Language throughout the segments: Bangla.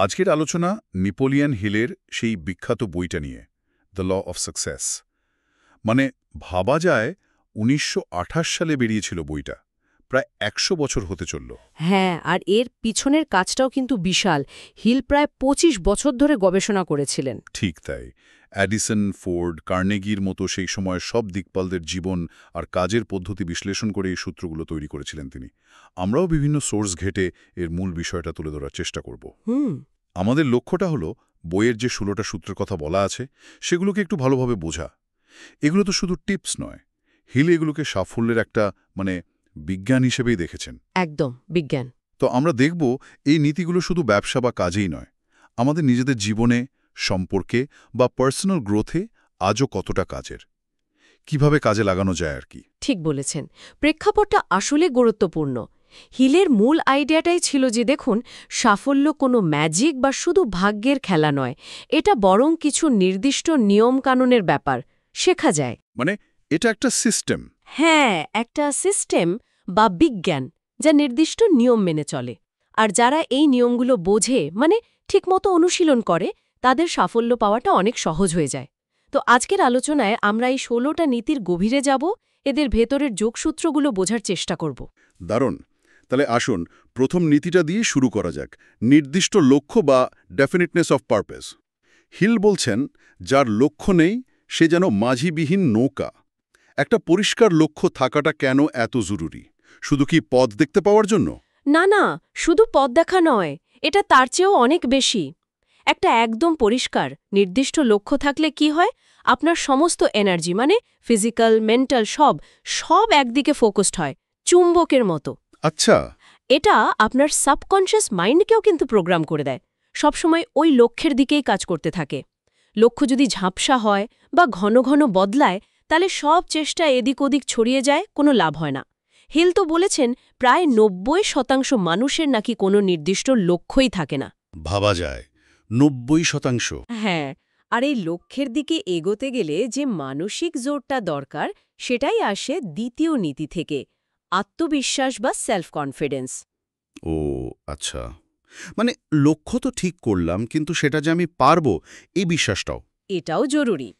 আজকের আলোচনা নেপোলিয়ন হিলের সেই বিখ্যাত বইটা নিয়ে, দ্য ল অফ সাকসেস। মানে ভাবা যায় ১৯২৮ সালে বেরিয়েছিল বইটা, প্রায় ১০০ বছর হতে চলল। হ্যাঁ, আর এর পিছনের কাজটাও কিন্তু বিশাল। হিল প্রায় ২৫ বছর ধরে গবেষণা করেছিলেন। ঠিক তাই। অ্যাডিসন, ফোর্ড, কার্নেগির মতো সেই সময়ের সব দিকপালদের জীবন আর কাজের পদ্ধতি বিশ্লেষণ করে এই সূত্রগুলো তৈরি করেছিলেন তিনি। আমরাও বিভিন্ন সোর্স ঘেটে এর মূল বিষয়টা তুলে ধরার চেষ্টা করব। আমাদের লক্ষ্যটা হলো বইয়ের যে ১৬টা সূত্রের কথা বলা আছে সেগুলোকে একটু ভালোভাবে বোঝা। এগুলো তো শুধু টিপস নয়, হিল এগুলোকে সাফল্যের একটা বিজ্ঞান হিসেবেই দেখেছেন। একদম বিজ্ঞান। তো আমরা দেখব এই নীতিগুলো শুধু ব্যবসা বা কাজেই নয়, আমাদের নিজেদের জীবনে, সম্পর্কে বা পার্সোনাল গ্রোথে আজও কতটা কাজের, কিভাবে কাজে লাগানো যায় আর কি। ঠিক বলেছেন, প্রেক্ষাপটটা আসলে গুরুত্বপূর্ণ। হিলের মূল আইডিয়াটাই ছিল যে দেখুন, সাফল্য কোনো ম্যাজিক বা শুধু ভাগ্যের খেলা নয়, এটা বরং কিছু নির্দিষ্ট নিয়মকানুনের ব্যাপার, শেখা যায়। মানে এটা একটা সিস্টেম। হ্যাঁ, একটা সিস্টেম বা বিজ্ঞান যা নির্দিষ্ট নিয়ম মেনে চলে। আর যারা এই নিয়মগুলো বোঝে, ঠিকমতো অনুশীলন করে, তাদের সাফল্য পাওয়াটা অনেক সহজ হয়ে যায়। তো আজকের আলোচনায় আমরা এই ১৬টা নীতির গভীরে যাব, এদের ভেতরের যোগসূত্রগুলো বোঝার চেষ্টা করব। দারুণ। তাহলে আসুন প্রথম নীতিটা দিয়ে শুরু করা যাক, নির্দিষ্ট লক্ষ্য বা ডেফিনিটনেস অফ পারপাস। হিল বলছেন, যার লক্ষ্য নেই সে যেন মাঝিবিহীন নৌকা। একটা পরিষ্কার লক্ষ্য থাকাটা কেন এত জরুরি? শুধু কি পথ দেখতে পাওয়ার জন্য? না না, শুধু পথ দেখা নয়, এটা তার চেয়েও অনেক বেশি। একটা একদম পরিষ্কার নির্দিষ্ট লক্ষ্য থাকলে কি হয়, আপনার সমস্ত এনার্জি ফিজিক্যাল, মেন্টাল সব একদিকে ফোকাসড হয়, চুম্বকের মতো। আচ্ছা। এটা আপনার সাবকনশিয়াস মাইন্ডকেও কিন্তু প্রোগ্রাম করে দেয়, সবসময় ওই লক্ষ্যের দিকেই কাজ করতে থাকে। লক্ষ্য যদি ঝাপসা হয় বা ঘন ঘন বদলায়, তাহলে সব চেষ্টা এদিক ওদিক ছড়িয়ে যায়, কোনো লাভ হয় না। হিল তো বলেছেন, প্রায় ৯০% মানুষের নাকি কোনো নির্দিষ্ট লক্ষ্যই থাকে না। ভাবা যায় ৯০%। হ্যাঁ, আর এই লক্ষ্যের দিকে এগোতে গেলে যে মানসিক জোরটা দরকার, সেটাই আসে দ্বিতীয় নীতি থেকে, আত্মবিশ্বাস বা সেলফ কনফিডেন্স। ও আচ্ছা, মানে লক্ষ্য তো ঠিক করলাম, কিন্তু সেটা যে আমি পারবো এই বিশ্বাসটাও এটাও জরুরি।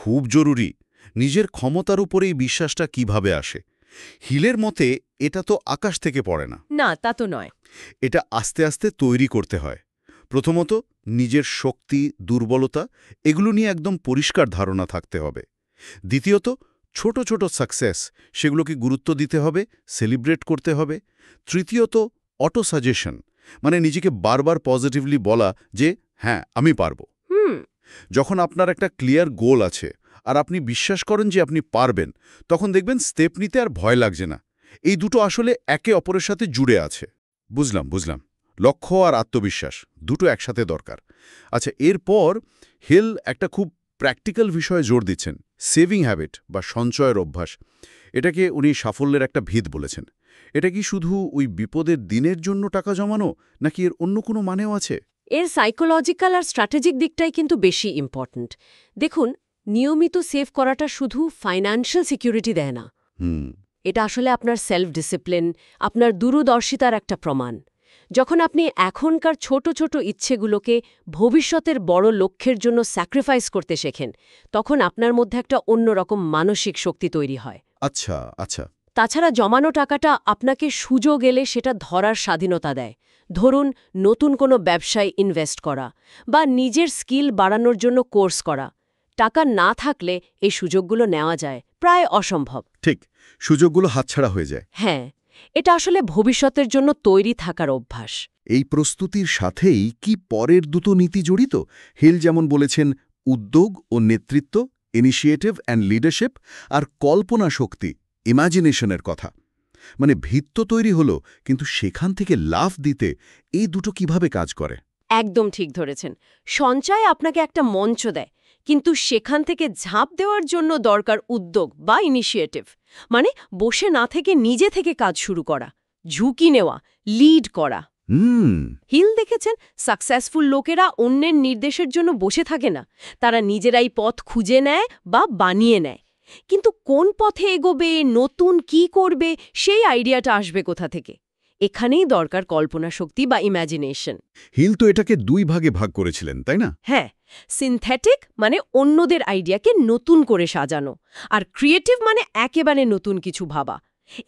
খুব জরুরি। নিজের ক্ষমতার উপরে এই বিশ্বাসটা কিভাবে আসে? হিলের মতে এটা তো আকাশ থেকে পড়ে না। না, তা তো নয়। এটা আস্তে আস্তে তৈরি করতে হয়। প্রথমত নিজের শক্তি, দুর্বলতা এগুলো নিয়ে একদম পরিষ্কার ধারণা থাকতে হবে। দ্বিতীয়ত ছোট ছোট সাকসেস, সেগুলোকে গুরুত্ব দিতে হবে, সেলিব্রেট করতে হবে। তৃতীয়ত অটো সাজেশন, মানে নিজেকে বারবার পজিটিভলি বলা যে হ্যাঁ আমি পারবো। যখন আপনার একটা ক্লিয়ার গোল আছে আর আপনি বিশ্বাস করেন যে আপনি পারবেন, তখন দেখবেন স্টেপ নিতে আর ভয় লাগছে না। এই দুটো আসলে একে অপরের সাথে জুড়ে আছে। বুঝলাম। লক্ষ্য আর আত্মবিশ্বাস দুটো একসাথে দরকার। আচ্ছা, এরপর হিল একটা খুব প্র্যাকটিক্যাল বিষয়ে জোর দিচ্ছেন, সেভিং হ্যাবিট বা সঞ্চয়ের অভ্যাস। এটাকে উনি সাফল্যের একটা ভিত বলেছেন। এটা কি শুধু ওই বিপদের দিনের জন্য টাকা জমানো, নাকি এর অন্য কোনো মানেও আছে? এর সাইকোলজিক্যাল আর স্ট্র্যাটেজিক দিকটাই কিন্তু বেশি ইম্পর্ট্যান্ট। দেখুন, নিয়মিত সেভ করাটা শুধু ফাইন্যান্সিয়াল সিকিউরিটি দেয় না, এটা আসলে আপনার সেলফ ডিসিপ্লিন, আপনার দূরদর্শিতার একটা প্রমাণ। যখন আপনি এখনকার ছোট ছোট ইচ্ছেগুলোকে ভবিষ্যতের বড় লক্ষ্যের জন্য স্যাক্রিফাইস করতে শেখেন, তখন আপনার মধ্যে একটা অন্যরকম মানসিক শক্তি তৈরি হয়। আচ্ছা। তাছাড়া জমানো টাকাটা আপনাকে সুযোগ এলে সেটা ধরার স্বাধীনতা দেয়। ধরুন, নতুন কোনো ব্যবসায় ইনভেস্ট করা বা নিজের স্কিল বাড়ানোর জন্য কোর্স করা। টাকা না থাকলে এই সুযোগগুলো নেওয়া যায় প্রায় অসম্ভব। ঠিক, সুযোগগুলো হাতছাড়া হয়ে যায়। হ্যাঁ, এটা আসলে ভবিষ্যতের জন্য তৈরি থাকার অভ্যাস। এই প্রস্তুতির সাথেই কি পরের দুটো নীতি জড়িত? হিল যেমন বলেছেন, উদ্যোগ ও নেতৃত্ব, ইনিশিয়েটিভ অ্যান্ড লিডারশিপ, আর কল্পনা শক্তি, ইমাজিনেশনের কথা। মানে ভিত্ত তৈরি হলো, কিন্তু সেখান থেকে লাফ দিতে এই দুটো কিভাবে কাজ করে? একদম ঠিক ধরেছেন। সঞ্চয় আপনাকে একটা মঞ্চ দেয়, কিন্তু সেখান থেকে ঝাঁপ দেওয়ার জন্য দরকার উদ্যোগ বা ইনিশিয়েটিভ। বসে না থেকে নিজে থেকে কাজ শুরু করা, ঝুঁকি নেওয়া, লিড করা। হিল দেখেছেন, সাকসেসফুল লোকেরা অন্যের নির্দেশের জন্য বসে থাকে না, তারা নিজেরাই পথ খুঁজে নেয় বা বানিয়ে নেয়। কিন্তু কোন পথে এগোবে, নতুন কি করবে, সেই আইডিয়াটা আসবে কোথা থেকে? এখানেই দরকার কল্পনা শক্তি বা ইম্যাজিনেশন। হিল তো এটাকে 2 ভাগে ভাগ করেছিলেন, তাই না? হ্যাঁ, সিনথেটিক মানে অন্যদের আইডিয়াকে নতুন করে সাজানো, আর ক্রিয়েটিভ মানে একেবারে নতুন কিছু ভাবা।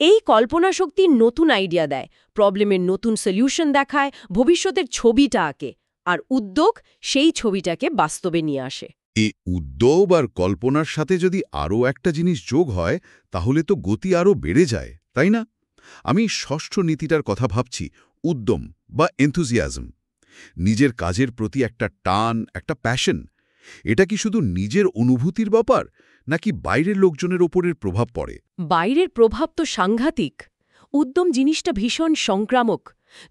এই কল্পনা শক্তি নতুন আইডিয়া দেয়, প্রবলেমের নতুন সলিউশন দেখায়, ভবিষ্যতের ছবিটা আঁকে, আর উদ্যোগ সেই ছবিটাকে বাস্তবে নিয়ে আসে। এই উদ্যোগ আর কল্পনার সাথে যদি আরও একটা জিনিস যোগ হয় তাহলে তো গতি আরও বেড়ে যায়, তাই না? আমি ষষ্ঠ নীতিটার কথা ভাবছি, উদ্যম বা এনথুজিয়াজম। নিজের কাজের প্রতি একটা টান, একটা প্যাশন। এটা কি শুধু নিজের অনুভূতির ব্যাপার, নাকি বাইরের লোকজনের ওপরের প্রভাব পড়ে? বাইরের প্রভাব তো সাংঘাতিক। উদ্যম জিনিসটা ভীষণ সংক্রামক।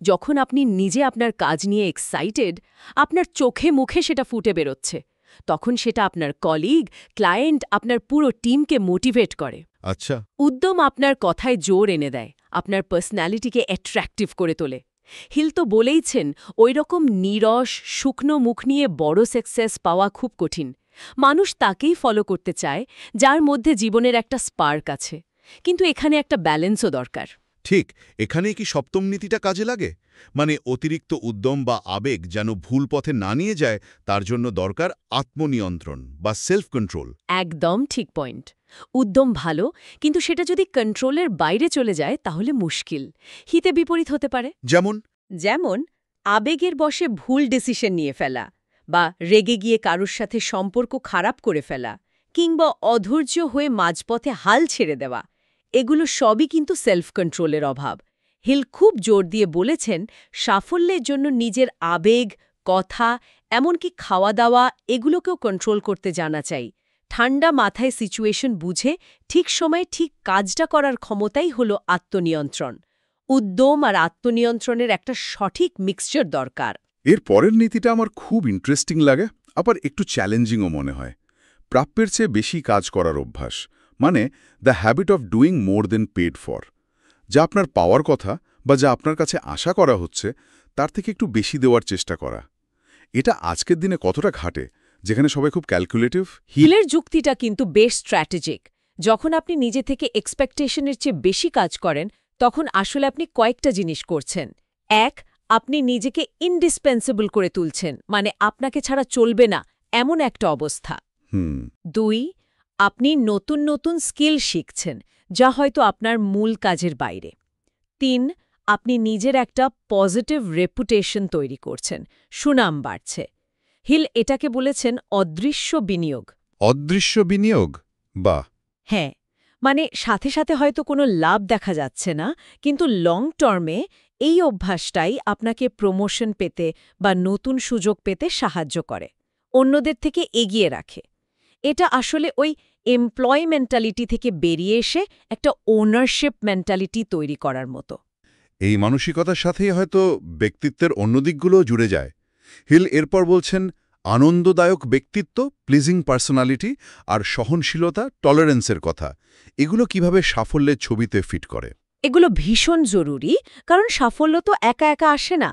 যখন আপনি নিজে আপনার কাজ নিয়ে এক্সাইটেড, আপনার চোখে মুখে সেটা ফুটে বেরোচ্ছে, তখন সেটা আপনার কলিগ, ক্লায়েন্ট, আপনার পুরো টিমকে মোটিভেট করে। আচ্ছা। উদ্যম আপনার কথায় জোর এনে দেয়, আপনার পার্সোনালিটিকে অ্যাট্রাক্টিভ করে তোলে। হিল তো বলেইছেন, ওইরকম নীরস, শুকনো মুখ নিয়ে বড় সাকসেস পাওয়া খুব কঠিন। মানুষ তাকেই ফলো করতে চায় যার মধ্যে জীবনের একটা স্পার্ক আছে। কিন্তু এখানে একটা ব্যালেন্সও দরকার। ঠিক, এখানেই কি সপ্তম নীতিটা কাজে লাগে? মানে অতিরিক্ত উদ্যম বা আবেগ যেন ভুল পথে না নিয়ে যায়, তার জন্য দরকার আত্মনিয়ন্ত্রণ বা সেলফ কন্ট্রোল। একদম ঠিক পয়েন্ট। উদ্যম ভালো, কিন্তু সেটা যদি কন্ট্রোলের বাইরে চলে যায় তাহলে মুশকিল, হিতে বিপরীত হতে পারে। যেমন আবেগের বশে ভুল ডিসিশন নিয়ে ফেলা, বা রেগে গিয়ে কারুর সাথে সম্পর্ক খারাপ করে ফেলা, কিংবা অধৈর্য হয়ে মাঝপথে হাল ছেড়ে দেওয়া, এগুলো সবই কিন্তু সেলফ কন্ট্রোলের অভাব। হিল খুব জোর দিয়ে বলেছেন, সাফল্যের জন্য নিজের আবেগ, কথা, এমনকি খাওয়া দাওয়া এগুলোকেও কন্ট্রোল করতে জানা চাই। ঠান্ডা মাথায় সিচুয়েশন বুঝে ঠিক সময়ে ঠিক কাজটা করার ক্ষমতাই হলো আত্মনিয়ন্ত্রণ। উদ্যম আর আত্মনিয়ন্ত্রণের একটা সঠিক মিক্সচার দরকার। এর পরের নীতিটা আমার খুব ইন্টারেস্টিং লাগে, আবার একটু চ্যালেঞ্জিংও মনে হয়। প্রাপ্যের চেয়ে বেশি কাজ করার অভ্যাস, মানে the habit of doing more than paid for. যা আপনার পাওয়ার কথা বা যা আপনার কাছে আশা করা হচ্ছে তার থেকে একটু বেশি দেওয়ার চেষ্টা করা। এটা আজকের দিনে কতটা ঘাটে, যেখানে সবাই খুব ক্যালকুলেটিভ? হিলের যুক্তিটা কিন্তু বেশ স্ট্র্যাটেজিক। যখন আপনি নিজে থেকে এক্সপেকটেশনের চেয়ে বেশি কাজ করেন, তখন আসলে আপনি কয়েকটা জিনিস করছেন। এক, আপনি নিজেকে ইনডিসপেন্সেবল করে তুলছেন, মানে আপনাকে ছাড়া চলবে না এমন একটা অবস্থা। দুই, আপনি নতুন নতুন স্কিল শিখছেন, যা হয়তো আপনার মূল কাজের বাইরে। তিন, আপনি নিজের একটা পজিটিভ রেপুটেশন তৈরি করছেন, সুনাম বাড়ছে। হিল এটাকে বলেছেন অদৃশ্য বিনিয়োগ। অদৃশ্য বিনিয়োগ? বাহ! হ্যাঁ, মানে সাথে সাথে হয়তো কোনো লাভ দেখা যাচ্ছে না, কিন্তু লং টার্মে এই অভ্যাসটাই আপনাকে প্রমোশন পেতে বা নতুন সুযোগ পেতে সাহায্য করে, অন্যদের থেকে এগিয়ে রাখে। এটা আসলে ওই এমপ্লয় মেন্টালিটি থেকে বেরিয়ে এসে একটা ওনারশিপ মেন্টালিটি তৈরি করার মতো। এই মানসিকতার সাথেই হয়তো ব্যক্তিত্বের অন্য দিকগুলোও জুড়ে যায়। হিল এরপর বলছেন আনন্দদায়ক ব্যক্তিত্ব, প্লিজিং পার্সোনালিটি, আর সহনশীলতা, টলারেন্সের কথা। এগুলো কিভাবে সাফল্যের ছবিতে ফিট করে? এগুলো ভীষণ জরুরি, কারণ সাফল্য তো একা একা আসে না।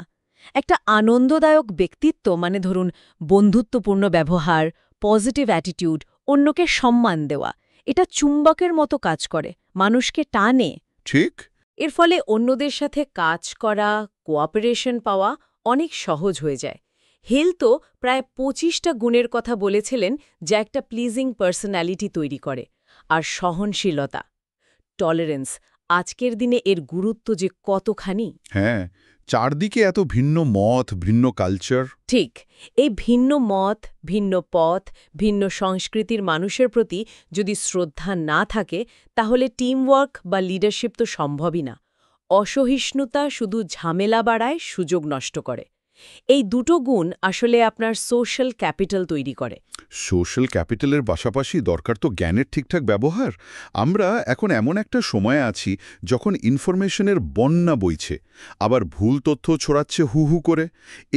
একটা আনন্দদায়ক ব্যক্তিত্ব মানে ধরুন বন্ধুত্বপূর্ণ ব্যবহার, পজিটিভ অ্যাটিটিউড, অন্যকে সম্মান দেওয়া, এটা চুম্বকের মতো কাজ করে, মানুষকে টানে। ঠিক। এর ফলে অন্যদের সাথে কাজ করা, কোঅপারেশন পাওয়া অনেক সহজ হয়ে যায়। হিল তো প্রায় 25টা গুণের কথা বলেছিলেন যা একটা প্লিজিং পার্সোনালিটি তৈরি করে। আর সহনশীলতা, টলারেন্স, আজকের দিনে এর গুরুত্ব যে কতখানি। হ্যাঁ, চারদিকে এত ভিন্ন মত, ভিন্ন কালচার। ঠিক, এই ভিন্ন মত, ভিন্ন পথ, ভিন্ন সংস্কৃতির মানুষের প্রতি যদি শ্রদ্ধা না থাকে, তাহলে টিমওয়ার্ক বা লিডারশিপ তো সম্ভবই না। অসহিষ্ণুতা শুধু ঝামেলা বাড়ায়, সুযোগ নষ্ট করে। এই দুটো গুণ আসলে আপনার সোশ্যাল ক্যাপিটাল তৈরি করে। সোশ্যাল ক্যাপিটালের পাশাপাশি দরকার তো জ্ঞানের ঠিকঠাক ব্যবহার। আমরা এখন এমন একটা সময়ে আছি যখন ইনফরমেশনের বন্যা বইছে, আবার ভুল তথ্য ছড়াচ্ছে হু হু করে।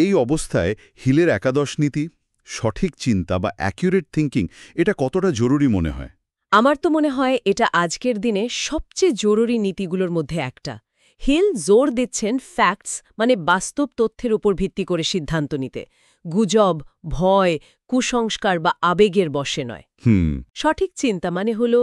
এই অবস্থায় হিলের একাদশ নীতি, সঠিক চিন্তা বা অ্যাকিউরেট থিঙ্কিং, এটা কতটা জরুরি মনে হয়? আমার তো মনে হয় এটা আজকের দিনে সবচেয়ে জরুরি নীতিগুলোর মধ্যে একটা। হিল জোর দিচ্ছেন ফ্যাক্টস মানে বাস্তব তথ্যের উপর ভিত্তি করে সিদ্ধান্ত নিতে, গুজব, ভয়, কুসংস্কার বা আবেগের বশে নয়। সঠিক চিন্তা মানে হল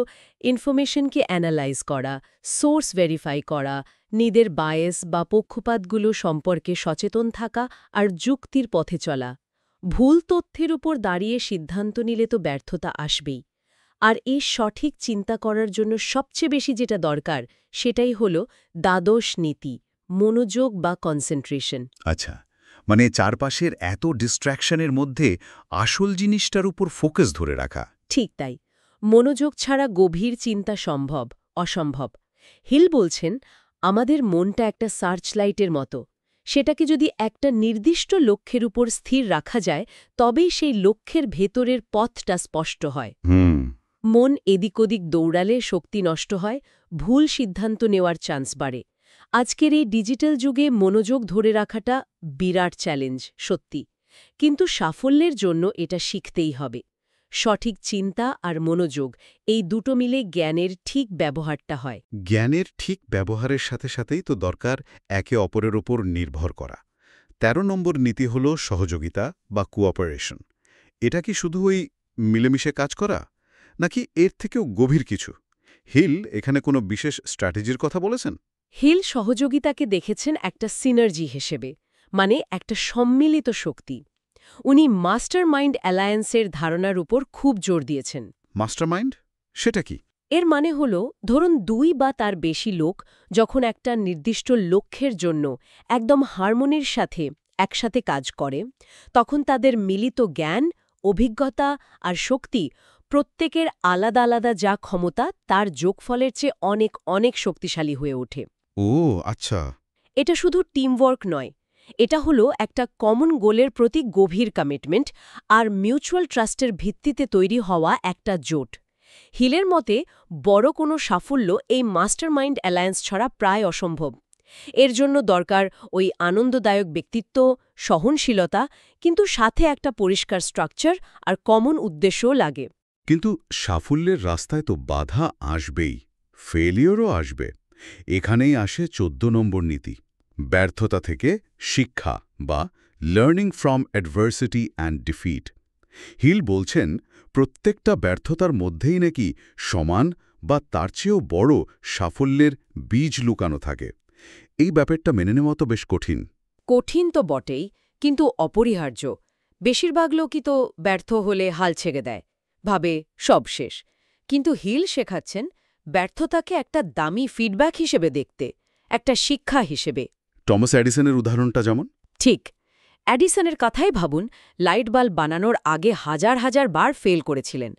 ইনফরমেশনকে অ্যানালাইজ করা, সোর্স ভেরিফাই করা, নিজের বায়েস বা পক্ষপাতগুলো সম্পর্কে সচেতন থাকা আর যুক্তির পথে চলা। ভুল তথ্যের উপর দাঁড়িয়ে সিদ্ধান্ত নিলে তো ব্যর্থতা আসবেই। আর এই সঠিক চিন্তা করার জন্য সবচেয়ে বেশি যেটা দরকার সেটাই হল দ্বাদশ নীতি, মনোযোগ বা কনসেন্ট্রেশন। আচ্ছা, মানে চারপাশের এত ডিস্ট্র্যাকশনের মধ্যে আসল জিনিসটার উপর ফোকাস ধরে রাখা। ঠিক তাই, মনোযোগ ছাড়া গভীর চিন্তা অসম্ভব। হিল বলছেন আমাদের মনটা একটা সার্চলাইটের মতো, সেটাকে যদি একটা নির্দিষ্ট লক্ষ্যের উপর স্থির রাখা যায় তবেই সেই লক্ষ্যের ভেতরের পথটা স্পষ্ট হয়। মন এদিক ওদিক দৌড়ালে শক্তি নষ্ট হয়, ভুল সিদ্ধান্ত নেওয়ার চান্স বাড়ে। আজকের এই ডিজিটাল যুগে মনোযোগ ধরে রাখাটা বিরাট চ্যালেঞ্জ, সত্যি। কিন্তু সাফল্যের জন্য এটা শিখতেই হবে। সঠিক চিন্তা আর মনোযোগ এই দুটো মিলে জ্ঞানের ঠিক ব্যবহারটা হয়। জ্ঞানের ঠিক ব্যবহারের সাথে সাথেই তো দরকার একে অপরের ওপর নির্ভর করা। ১৩ নম্বর নীতি হল সহযোগিতা বা কোঅপারেশন। এটা কি শুধু ওই মিলেমিশে কাজ করা, নাকি এর থেকেও গভীর কিছু? হিল এখানে কোনো বিশেষ স্ট্র্যাটেজির কথা বলেছেন? হিল সহযোগিতাকে দেখেছেন একটা সিনার্জি হিসেবে, মানে একটা সম্মিলিত শক্তি। উনি মাস্টারমাইন্ড অ্যালায়েন্সের ধারণার উপর খুব জোর দিয়েছেন। মাস্টারমাইন্ড সেটা কি? এর মানে হল ধরুন ২ বা তার বেশি লোক যখন একটা নির্দিষ্ট লক্ষ্যের জন্য একদম হারমোনির সাথে একসাথে কাজ করে, তখন তাদের মিলিত জ্ঞান, অভিজ্ঞতা আর শক্তি, প্রত্যেকের আলাদা আলাদা যা ক্ষমতা তার যোগফলের চেয়ে অনেক অনেক শক্তিশালী হয়ে ওঠে। ও আচ্ছা। এটা শুধু টিমওয়ার্ক নয়, এটা হলো একটা কমন গোলের প্রতি গভীর কমিটমেন্ট আর মিউচুয়াল ট্রাস্টের ভিত্তিতে তৈরি হওয়া একটা জোট। হিলের মতে বড় কোনো সাফল্য এই মাস্টারমাইন্ড অ্যালায়েন্স ছাড়া প্রায় অসম্ভব। এর জন্য দরকার ওই আনন্দদায়ক ব্যক্তিত্ব, সহনশীলতা, কিন্তু সাথে একটা পরিষ্কার স্ট্রাকচার আর কমন উদ্দেশ্যও লাগে। কিন্তু সাফল্যের রাস্তায় তো বাধা আসবেই, ফেলিওরও আসবে। এখানেই আসে ১৪ নম্বর নীতি, ব্যর্থতা থেকে শিক্ষা বা learning from adversity and defeat. Hill বলছেন প্রত্যেকটা ব্যর্থতার মধ্যেই নাকি সমান বা তার চেয়েও বড় সাফল্যের বীজ লুকানো থাকে। এই ব্যাপারটা মেনে নেওয়া তো বেশ কঠিন। কঠিন তো বটেই, কিন্তু অপরিহার্য। বেশিরভাগ লোকই তো ব্যর্থ হলে হাল ছেড়ে দেয়, ভাবে সব শেষ। কিন্তু হিল শেখাচ্ছেন ব্যর্থতাকে একটা দামি ফিডব্যাক হিসেবে দেখতে, একটা শিক্ষা হিসেবে। টমাস এডিসনের উদাহরণটা যেমন? ঠিক, অ্যাডিসনের কথাই ভাবুন। লাইট বাল্ব বানানোর আগে হাজার হাজার বার ফেল করেছিলেন।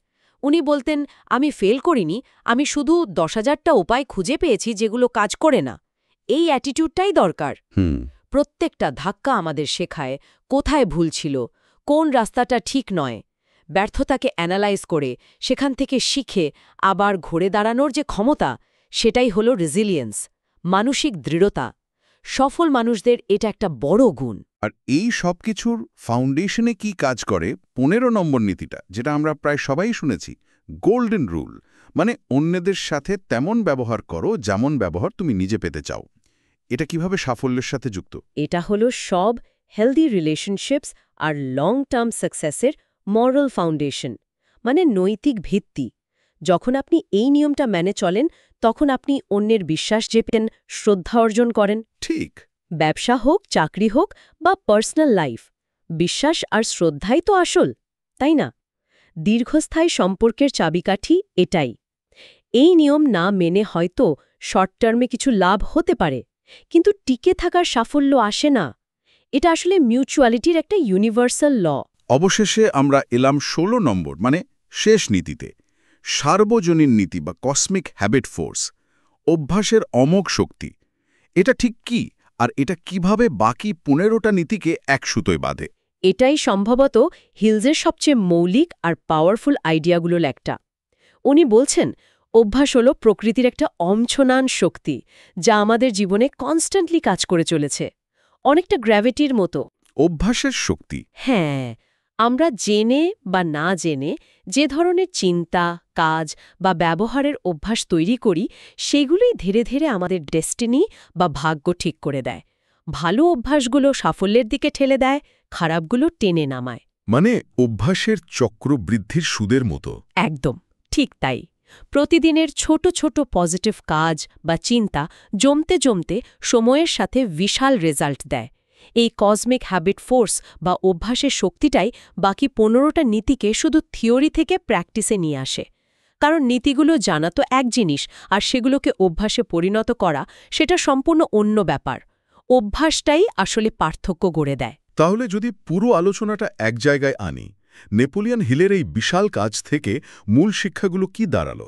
উনি বলতেন, আমি ফেল করিনি, আমি শুধু ১০,০০০টা উপায় খুঁজে পেয়েছি যেগুলো কাজ করে না। এই অ্যাটিটিউডটাই দরকার। প্রত্যেকটা ধাক্কা আমাদের শেখায় কোথায় ভুল ছিল, কোন রাস্তাটা ঠিক নয়। ব্যর্থতাকে অ্যানালাইজ করে সেখান থেকে শিখে আবার ঘুরে দাঁড়ানোর যে ক্ষমতা, সেটাই হলো রেজিলিয়েন্স, মানসিক দৃঢ়তা। সফল মানুষদের এটা একটা বড় গুণ। আর এই সব কিছুর ফাউন্ডেশনে কি কাজ করে ১৫ নম্বর নীতিটা, যেটা আমরা প্রায় সবাই শুনেছি, গোল্ডেন রুল, মানে অন্যদের সাথে তেমন ব্যবহার করো যেমন ব্যবহার তুমি নিজে পেতে চাও। এটা কিভাবে সাফল্যের সাথে যুক্ত? এটা হলো সব হেলদি রিলেশনশিপস আর লং টার্ম সাকসেসের মরাল ফাউন্ডেশন, মানে নৈতিক ভিত্তি। যখন আপনি এই নিয়মটা মেনে চলেন, তখন আপনি অন্যের বিশ্বাস জেতেন, শ্রদ্ধা অর্জন করেন। ঠিক। ব্যবসা হোক, চাকরি হোক বা পার্সোনাল লাইফ, বিশ্বাস আর শ্রদ্ধাই তো আসল, তাই না? দীর্ঘস্থায়ী সম্পর্কের চাবিকাঠি এটাই। এই নিয়ম না মেনে হয়তো শর্ট টার্মে কিছু লাভ হতে পারে, কিন্তু টিকে থাকার সাফল্য আসে না। এটা আসলে মিউচুয়ালিটির একটা ইউনিভার্সাল ল। অবশেষে আমরা এলাম ১৬ নম্বর, মানে শেষ নীতিতে, সার্বজনীন নীতি বা কসমিক হ্যাবিট ফোর্স, অভ্যাসের অমোঘ শক্তি। এটা ঠিক কি, আর এটা কিভাবে বাকি ১৫টা নীতিকে এক সুতোয় বাঁধে? এটাই সম্ভবত হিলসের সবচেয়ে মৌলিক আর পাওয়ারফুল আইডিয়াগুলোর একটা। উনি বলছেন অভ্যাস হল প্রকৃতির একটা অমছনান শক্তি, যা আমাদের জীবনে কনস্ট্যান্টলি কাজ করে চলেছে, অনেকটা গ্র্যাভিটির মতো। অভ্যাসের শক্তি? হ্যাঁ, আমরা জেনে বা না জেনে যে ধরনের চিন্তা, কাজ বা ব্যবহারের অভ্যাস তৈরি করি সেগুলোই ধীরে ধীরে আমাদের ডেস্টিনি বা ভাগ্য ঠিক করে দেয়। ভালো অভ্যাসগুলো সাফল্যের দিকে ঠেলে দেয়, খারাপগুলো টেনে নামায়। মানে অভ্যাসের চক্র বৃদ্ধির সুদের মতো। একদম ঠিক তাই। প্রতিদিনের ছোট ছোট পজিটিভ কাজ বা চিন্তা জমতে জমতে সময়ের সাথে বিশাল রেজাল্ট দেয়। এই কসমিক হ্যাবিট ফোর্স বা অভ্যাসের শক্তিটাই বাকি 15টা নীতিকে শুধু থিওরি থেকে প্র্যাকটিসে নিয়ে আসে। কারণ নীতিগুলো জানা তো এক জিনিস, আর সেগুলোকে অভ্যাসে পরিণত করা সেটা সম্পূর্ণ অন্য ব্যাপার। অভ্যাসটাই আসলে পার্থক্য গড়ে দেয়। তাহলে যদি পুরো আলোচনাটা এক জায়গায় আনি, নেপোলিয়ন হিলের এই বিশাল কাজ থেকে মূল শিক্ষাগুলো কি দাঁড়ালো?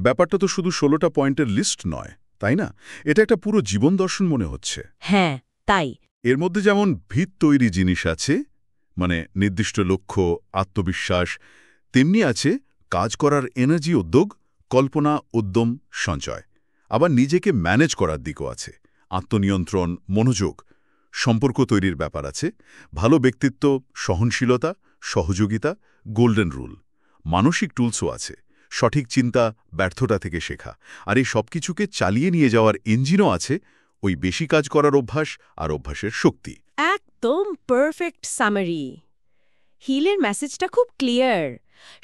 ব্যাপারটা তো শুধু 16টা পয়েন্টের লিস্ট নয়, তাই না? এটা একটা পুরো জীবন দর্শন মনে হচ্ছে। হ্যাঁ, তাই। এর মধ্যে যেমন ভিত তৈরি জিনিস আছে, মানে নির্দিষ্ট লক্ষ্য, আত্মবিশ্বাস, তেমনি আছে কাজ করার এনার্জি, উদ্যোগ, কল্পনা, উদ্যম, সঞ্চয়। আবার নিজেকে ম্যানেজ করার দিকও আছে, আত্মনিয়ন্ত্রণ, মনোযোগ, সম্পর্ক তৈরির ব্যাপার আছে, ভালো ব্যক্তিত্ব, সহনশীলতা, সহযোগিতা, গোল্ডেন রুল। মানসিক টুলসও আছে, সঠিক চিন্তা, ব্যর্থতা থেকে শেখা। আর এই সবকিছুকে চালিয়ে নিয়ে যাওয়ার ইঞ্জিনও আছে, ওই বেশি কাজ করার অভ্যাস আর অভ্যাসের শক্তি। একদম পারফেক্ট সামারি। হিলের মেসেজটা খুব ক্লিয়ার।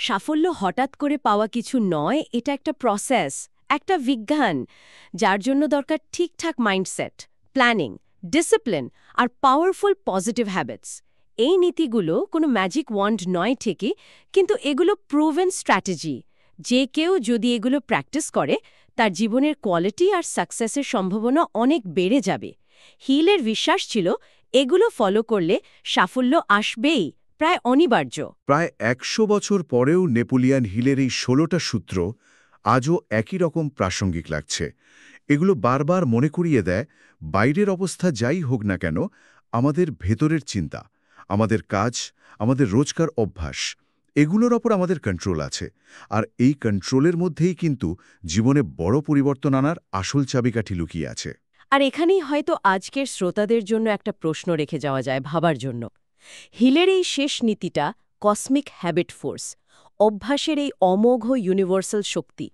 সাফল্য হঠাৎ করে পাওয়া কিছু নয়, এটা একটা প্রসেস, একটা বিজ্ঞান, যার জন্য দরকার ঠিকঠাক মাইন্ডসেট, প্ল্যানিং, ডিসিপ্লিন আর পাওয়ারফুল পজিটিভ হ্যাবিটস। এই নীতিগুলো কোনো ম্যাজিক ওয়ান্ড নয় ঠিকই, কিন্তু এগুলো প্রুভেন স্ট্র্যাটেজি। যে কেউ যদি এগুলো প্র্যাকটিস করে, তার জীবনের কোয়ালিটি আর সাকসেসের সম্ভাবনা অনেক বেড়ে যাবে। হিলের বিশ্বাস ছিল এগুলো ফলো করলে সাফল্য আসবেই, প্রায় অনিবার্য। প্রায় 100 বছর পরেও নেপোলিয়ন হিলের এই 16টা সূত্র আজও একই রকম প্রাসঙ্গিক লাগছে। এগুলো বারবার মনে করিয়ে দেয়, বাইরের অবস্থা যাই হোক না কেন, আমাদের ভেতরের চিন্তা, আমাদের কাজ, আমাদের রোজকার অভ্যাস, এগুলোর ওপর আমাদের কন্ট্রোল আছে। আর এই কন্ট্রোলের মধ্যেই কিন্তু জীবনে বড় পরিবর্তন আনার আসল চাবিকাঠি লুকিয়ে আছে। আর এখানেই হয়তো আজকের শ্রোতাদের জন্য একটা প্রশ্ন রেখে যাওয়া যায় ভাবার জন্য। হিলের এই শেষ নীতিটা, কসমিক হ্যাবিট ফোর্স, অভ্যাসের এই অমোঘ ইউনিভার্সাল শক্তি,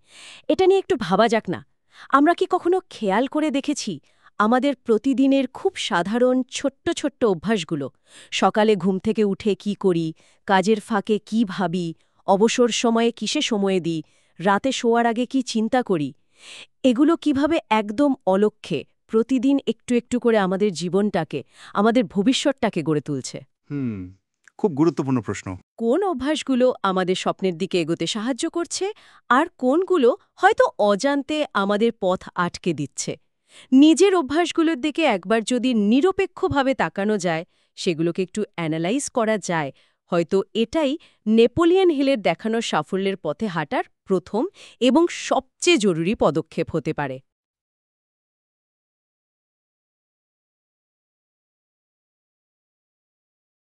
এটা নিয়ে একটু ভাবা যাক না। আমরা কি কখনো খেয়াল করে দেখেছি আমাদের প্রতিদিনের খুব সাধারণ ছোট্ট ছোট্ট অভ্যাসগুলো, সকালে ঘুম থেকে উঠে কি করি, কাজের ফাঁকে কি ভাবি, অবসর সময়ে কিসে সময় দিই, রাতে শোয়ার আগে কি চিন্তা করি, এগুলো কিভাবে একদম অলক্ষ্যে প্রতিদিন একটু একটু করে আমাদের জীবনটাকে, আমাদের ভবিষ্যৎটাকে গড়ে তুলছে? খুব গুরুত্বপূর্ণ প্রশ্ন। কোন অভ্যাসগুলো আমাদের স্বপ্নের দিকে এগোতে সাহায্য করছে, আর কোনগুলো হয়তো অজান্তে আমাদের পথ আটকে দিচ্ছে? নিজের অভ্যাসগুলোর দিকে একবার যদি নিরপেক্ষভাবে তাকানো যায়, সেগুলোকে একটু অ্যানালাইজ করা যায়, হয়তো এটাই নেপোলিয়ন হিলের দেখানো সাফল্যের পথে হাঁটার প্রথম এবং সবচেয়ে জরুরি পদক্ষেপ হতে পারে।